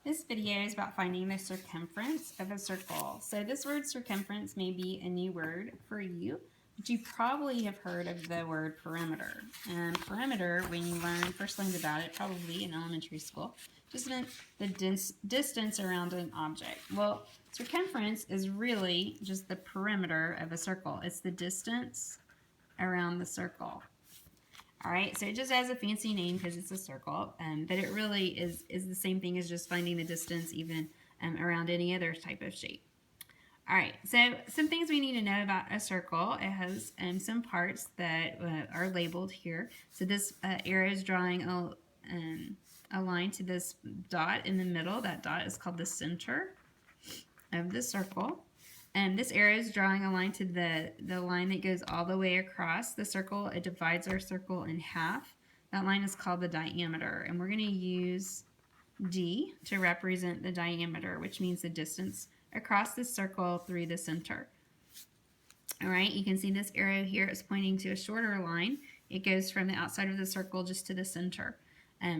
This video is about finding the circumference of a circle. So this word circumference may be a new word for you, but you probably have heard of the word perimeter. And perimeter, when you first learned about it, probably in elementary school, just meant the distance around an object. Well, circumference is really just the perimeter of a circle. It's the distance around the circle. All right, so it just has a fancy name because it's a circle, but it really is the same thing as just finding the distance even around any other type of shape. All right, so some things we need to know about a circle. It has some parts that are labeled here. So this arrow is drawing a line to this dot in the middle. That dot is called the center of the circle. This arrow is drawing a line to the line that goes all the way across the circle. It divides our circle in half. That line is called the diameter, and we're going to use D to represent the diameter, which means the distance across the circle through the center. All right, you can see this arrow here is pointing to a shorter line. It goes from the outside of the circle just to the center.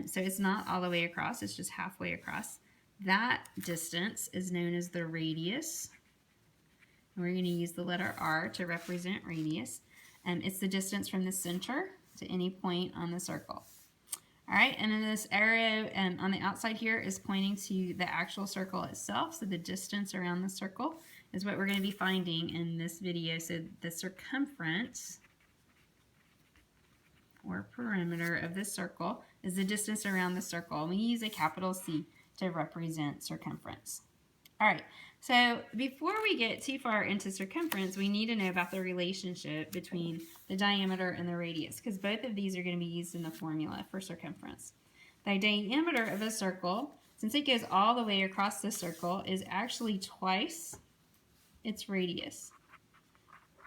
So it's not all the way across, it's just halfway across. That distance is known as the radius. We're going to use the letter R to represent radius. It's the distance from the center to any point on the circle. All right, and then this arrow on the outside here is pointing to the actual circle itself. So the distance around the circle is what we're going to be finding in this video. So the circumference or perimeter of the circle is the distance around the circle. We use a capital C to represent circumference. All right, so before we get too far into circumference, we need to know about the relationship between the diameter and the radius, because both of these are going to be used in the formula for circumference. The diameter of a circle, since it goes all the way across the circle, is actually twice its radius.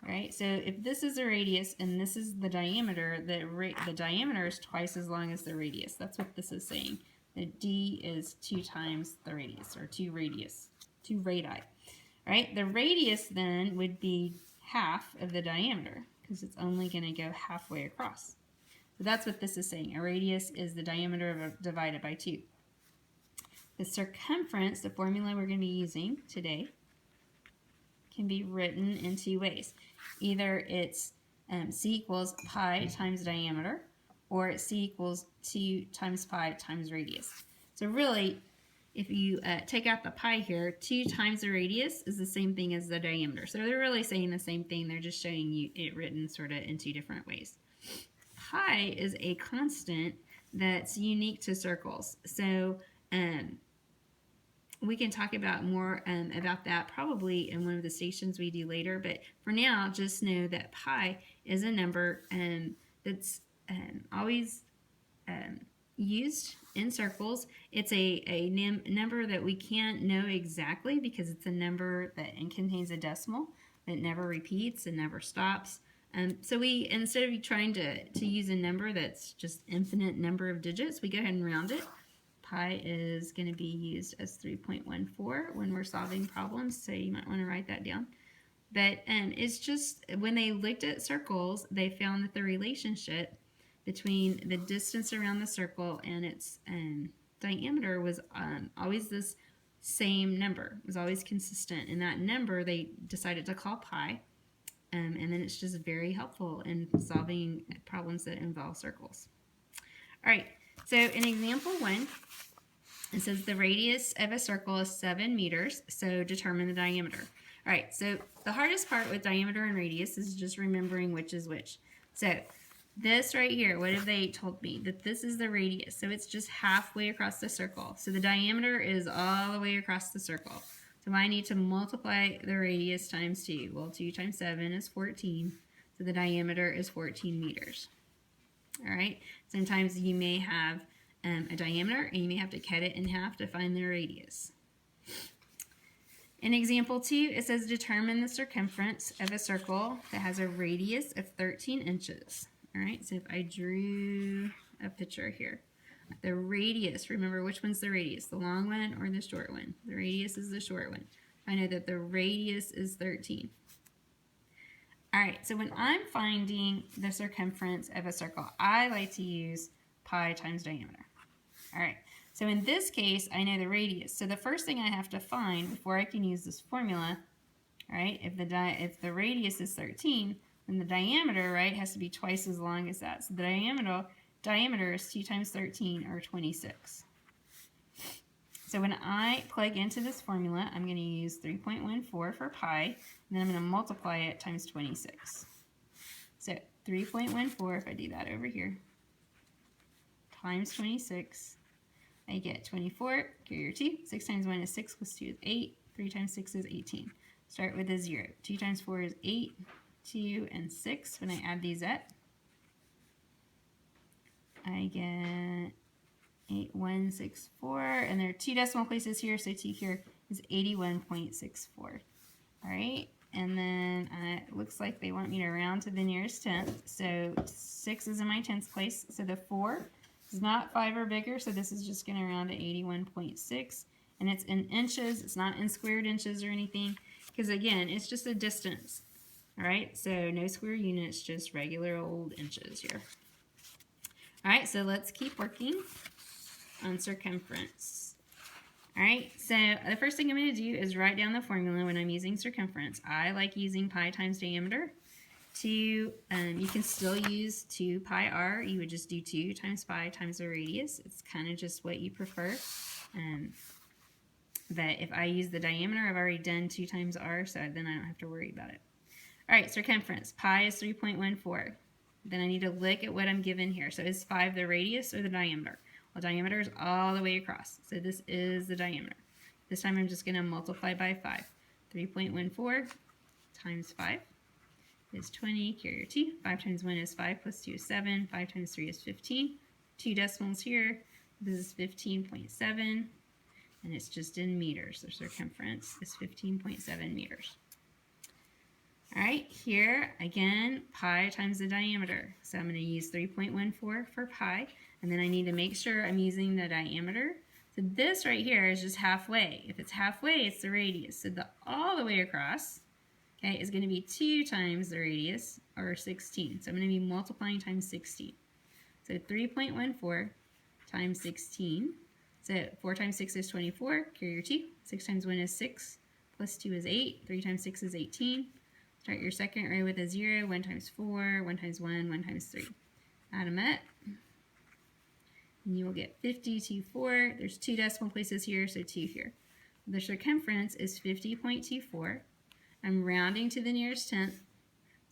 Right? So if this is the radius and this is the diameter, the diameter is twice as long as the radius. That's what this is saying. The D is 2 times the radius, or 2 radii. Right? The radius then would be half of the diameter because it's only going to go halfway across. So that's what this is saying. A radius is the diameter divided by 2. The circumference, the formula we're going to be using today, can be written in 2 ways. Either it's C equals pi times diameter, or it's C equals 2 times pi times radius. So really, if you take out the pi here, 2 times the radius is the same thing as the diameter. So they're really saying the same thing. They're just showing you it written sort of in 2 different ways. Pi is a constant that's unique to circles. So we can talk about more about that probably in one of the stations we do later. But for now, just know that pi is a number that's always used in circles. It's a number that we can't know exactly because it's a number that contains a decimal that never repeats and never stops. So we, instead of trying to use a number that's just infinite number of digits, we go ahead and round it. Pi is going to be used as 3.14 when we're solving problems, so you might want to write that down. But it's just, when they looked at circles, they found that the relationship between the distance around the circle and its diameter was always this same number. It was always consistent. And that number they decided to call pi. And then it's just very helpful in solving problems that involve circles. All right, so in example 1, it says the radius of a circle is 7 meters, so determine the diameter. All right, so the hardest part with diameter and radius is just remembering which is which. So this right here, what have they told me? That this is the radius, so it's just halfway across the circle. So the diameter is all the way across the circle. So I need to multiply the radius times 2. Well, 2 times 7 is 14, so the diameter is 14 meters. All right, sometimes you may have a diameter and you may have to cut it in half to find the radius. In example 2, it says determine the circumference of a circle that has a radius of 13 inches. All right, so if I drew a picture here, the radius, remember which one's the radius, the long one or the short one? The radius is the short one. I know that the radius is 13. All right, so when I'm finding the circumference of a circle, I like to use pi times diameter. All right, So in this case, I know the radius. So the first thing I have to find before I can use this formula, right, if the radius is 13, then the diameter, right, has to be twice as long as that. So the diameter is 2 times 13, or 26. So when I plug into this formula, I'm going to use 3.14 for pi, and then I'm going to multiply it times 26. So 3.14, if I do that over here, times 26, I get 24, carry your 2. 6 times 1 is 6, plus 2 is 8. 3 times 6 is 18. Start with a 0. 2 times 4 is 8. 2 and 6. When I add these up, I get 8164. And there are 2 decimal places here, so 2 here is 81.64. All right. And then it looks like they want me to round to the nearest tenth. So 6 is in my tenths place. So the 4 is not 5 or bigger, so this is just going to round to 81.6. And it's in inches. It's not in squared inches or anything, because again, it's just a distance. All right, so no square units, just regular old inches here. All right, so let's keep working on circumference. All right, so the first thing I'm going to do is write down the formula when I'm using circumference. I like using pi times diameter. You can still use 2 pi r. You would just do 2 times pi times the radius. It's kind of just what you prefer. But if I use the diameter, I've already done 2 times r, so then I don't have to worry about it. All right, circumference. Pi is 3.14. Then I need to look at what I'm given here. So is 5 the radius or the diameter? Well, diameter is all the way across, so this is the diameter. This time I'm just going to multiply by 5. 3.14 times 5 is 20, carry your 2. 5 times 1 is 5, plus 2 is 7. 5 times 3 is 15. 2 decimals here. This is 15.7, and it's just in meters. The circumference is 15.7 meters. All right, here, again, pi times the diameter. So I'm going to use 3.14 for pi, and then I need to make sure I'm using the diameter. So this right here is just halfway. If it's halfway, it's the radius. So all the way across, okay, is going to be 2 times the radius, or 16. So I'm going to be multiplying times 16. So 3.14 times 16. So 4 times 6 is 24. Carry your 2. 6 times 1 is 6. Plus 2 is 8. 3 times 6 is 18. Start your second row with a 0. 1 times 4. 1 times 1. 1 times 3. Add them up. And you will get 50.24. There's 2 decimal places here, so 2 here. The circumference is 50.24. I'm rounding to the nearest tenth.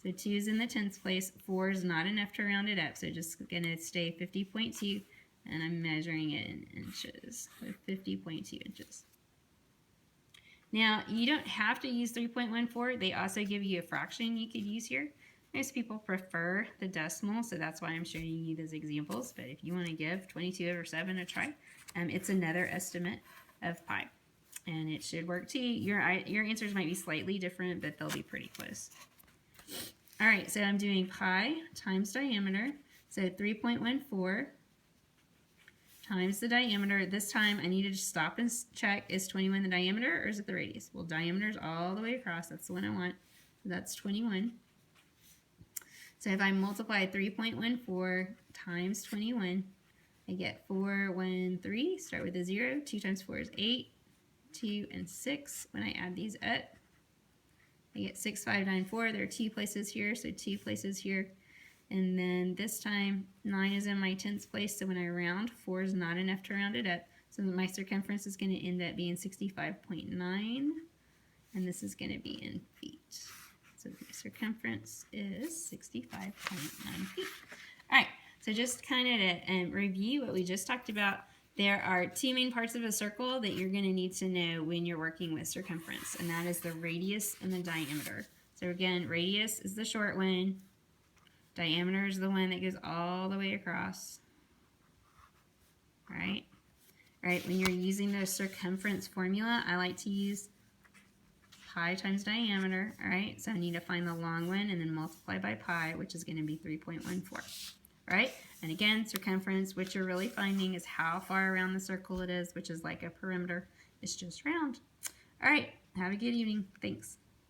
So 2 is in the tenths place. 4 is not enough to round it up, so just going to stay 50.2, and I'm measuring it in inches. So 50.2 inches. Now, you don't have to use 3.14. They also give you a fraction you could use here. Most people prefer the decimal, so that's why I'm showing you those examples. But if you want to give 22/7 a try, it's another estimate of pi. And it should work too. Your answers might be slightly different, but they'll be pretty close. All right, so I'm doing pi times diameter. So 3.14 times the diameter. This time I need to just stop and check, is 21 the diameter or is it the radius? Well, diameter is all the way across. That's the one I want. So that's 21. So if I multiply 3.14 times 21, I get 413. Start with a 0. 2 times 4 is 8. 2 and 6. When I add these up, I get 6594. There are 2 places here, so 2 places here. And then this time, 9 is in my tenths place, so when I round, 4 is not enough to round it up. So my circumference is going to end up being 65.9, and this is going to be in feet. So the circumference is 65.9 feet. All right, so just kind of to review what we just talked about, there are 2 main parts of a circle that you're going to need to know when you're working with circumference, and that is the radius and the diameter. So again, radius is the short one. Diameter is the one that goes all the way across. All right? All right, when you're using the circumference formula, I like to use pi times diameter. All right, so I need to find the long one and then multiply by pi, which is going to be 3.14. All right, and again, circumference, what you're really finding is how far around the circle it is, which is like a perimeter. It's just round. All right, have a good evening. Thanks.